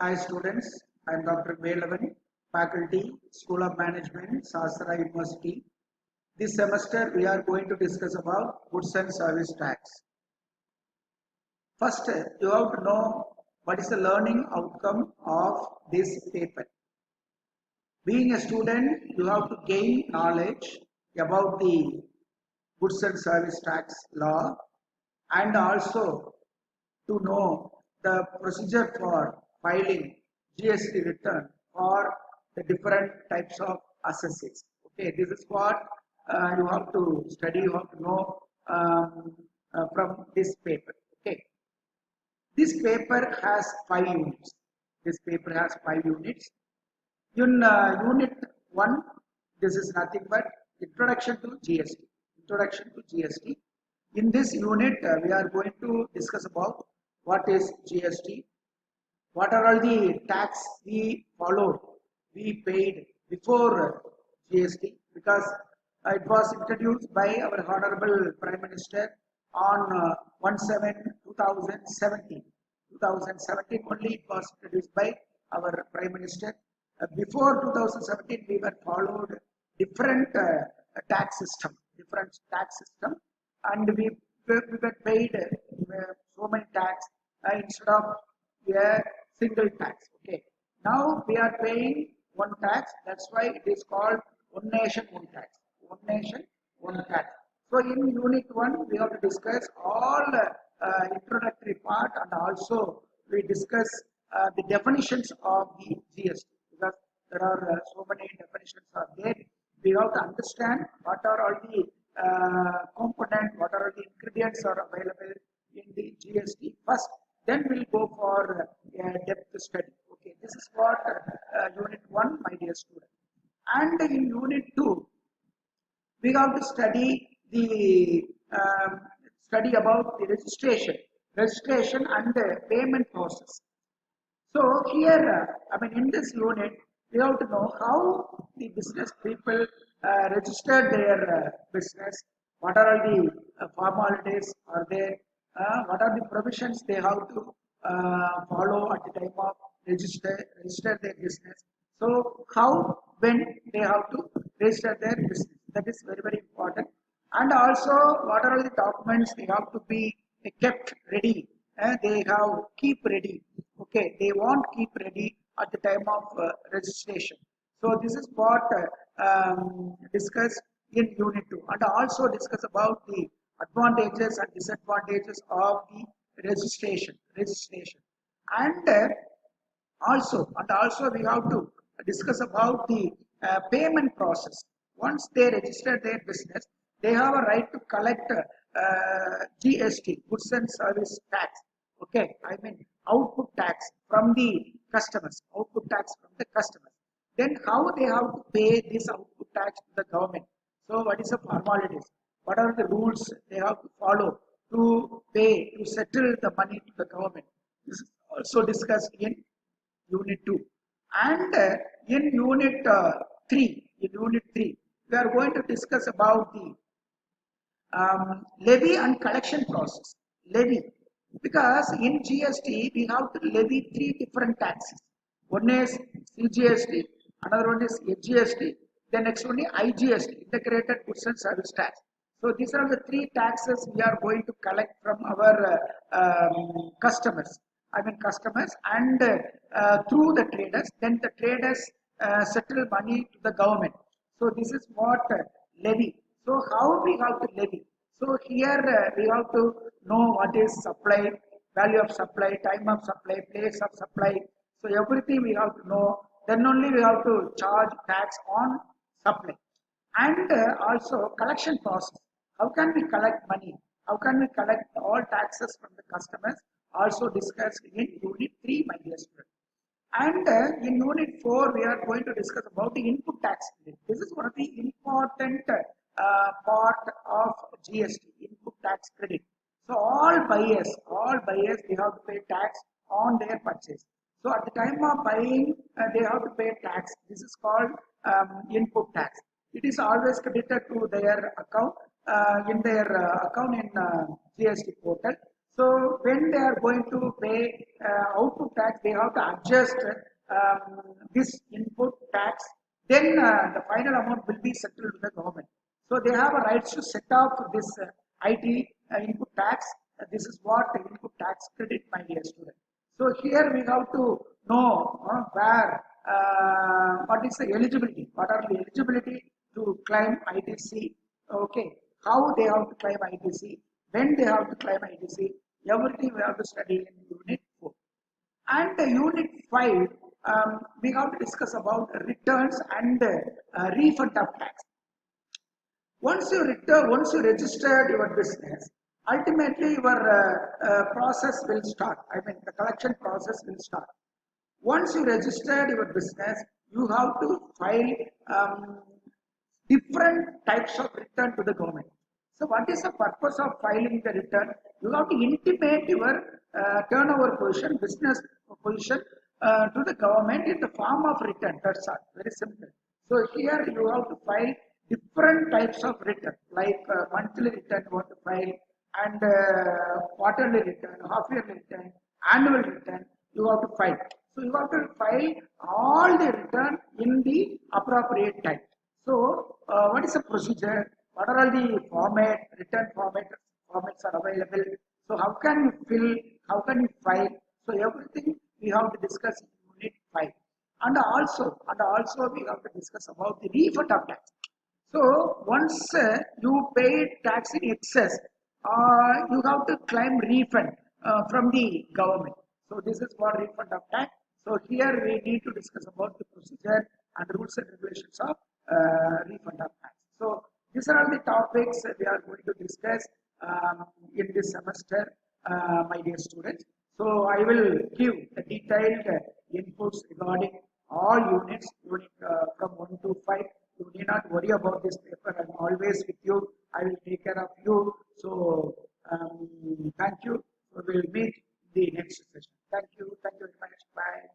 Hi students, I am Dr. Velavan, Faculty, School of Management, Sastra University. This semester we are going to discuss about goods and service tax. First, you have to know what is the learning outcome of this paper. Being a student, you have to gain knowledge about the goods and service tax law and also to know the procedure for filing GST return for the different types of assessments. Okay, this is what you have to study, you have to know from this paper. Okay, this paper has 5 units. This paper has 5 units. In unit 1, this is nothing but introduction to GST. Introduction to GST. In this unit, we are going to discuss about what is GST, what are all the tax we followed, we paid before GST, because it was introduced by our Honorable Prime Minister on 1/7/2017. 2017 only it was introduced by our Prime Minister. Before 2017, we were followed different different tax system, and we were paid so many tax instead of a single tax. Okay. Now we are paying one tax. That's why it is called one nation, one tax. One nation, one tax. So in unit 1, we have to discuss all introductory part, and also we discuss the definitions of the GST, because there are so many definitions are there. We have to understand what are all the component, what are all the ingredients are available in the GST first. Then we'll go for depth study. Okay, this is what unit 1, my dear student. And in unit 2, we have to study about the registration and the payment process. So here, in this unit, we have to know how the business people register their business, what are all the formalities are there, what are the provisions they have to follow at the time of register their business. So how, when they have to register their business, that is very, very important. And also, what are all the documents they have to be kept ready, they have keep ready. Okay, they won't keep ready at the time of registration. So this is what discussed in unit 2, and also discuss about the advantages and disadvantages of the registration. And also we have to discuss about the payment process. Once they register their business, they have a right to collect GST, goods and service tax. Okay, output tax from the customers, output tax from the customers. Then how they have to pay this output tax to the government? So what is the formalities? What are the rules they have to follow to pay, to settle the money to the government? This is also discussed in unit 2. And in unit 3, we are going to discuss about the levy and collection process. Levy, because in GST we have to levy 3 different taxes. One is CGST, another one is HGST, the next one is IGST, Integrated Goods and Service Tax. So these are the 3 taxes we are going to collect from our customers. Customers, and through the traders. Then the traders settle money to the government. So this is what levy. So how we have to levy? So here we have to know what is supply, value of supply, time of supply, place of supply. So everything we have to know. Then only we have to charge tax on supply. And also collection process. How can we collect money? How can we collect all taxes from the customers? Also discussed in unit 3, my dear student. And in unit 4, we are going to discuss about the input tax credit. This is one of the important part of GST, input tax credit. So all buyers, they have to pay tax on their purchase. So at the time of buying, they have to pay tax. This is called input tax. It is always credited to their account in GST portal. So when they are going to pay output tax, they have to adjust this input tax. Then the final amount will be settled to the government. So they have a right to set off this IT input tax. This is what the input tax credit, my dear student. So here we have to know where what is the eligibility, what are the eligibility to claim ITC, okay, how they have to claim ITC, when they have to claim ITC, everything we have to study in Unit 4. And Unit 5, we have to discuss about returns and refund of tax. Once you registered your business, ultimately your process will start. I mean, the collection process will start. Once you registered your business, you have to file different types of return to the government. So, what is the purpose of filing the return? You have to intimate your turnover position, business position to the government in the form of return. That's all. Very simple. So, here you have to file different types of return, like monthly return you want to file, and quarterly return, half yearly return, annual return you have to file. So you have to file all the return in the appropriate time. So what is the procedure? What are all the return formats are available? So how can you fill? How can you file? So everything we have to discuss in Unit 5. And also we have to discuss about the refund of tax. So once you pay tax in excess, you have to claim refund from the government. So this is for refund of tax. So here we need to discuss about the procedure and rules and regulations of refund of tax. So these are all the topics we are going to discuss in this semester, my dear students. So I will give the detailed inputs regarding all units, unit from 1 to 5. You need not worry about this paper. I'm always with you. I will take care of you. So thank you. We will meet the next session. Thank you. Thank you very much. Bye.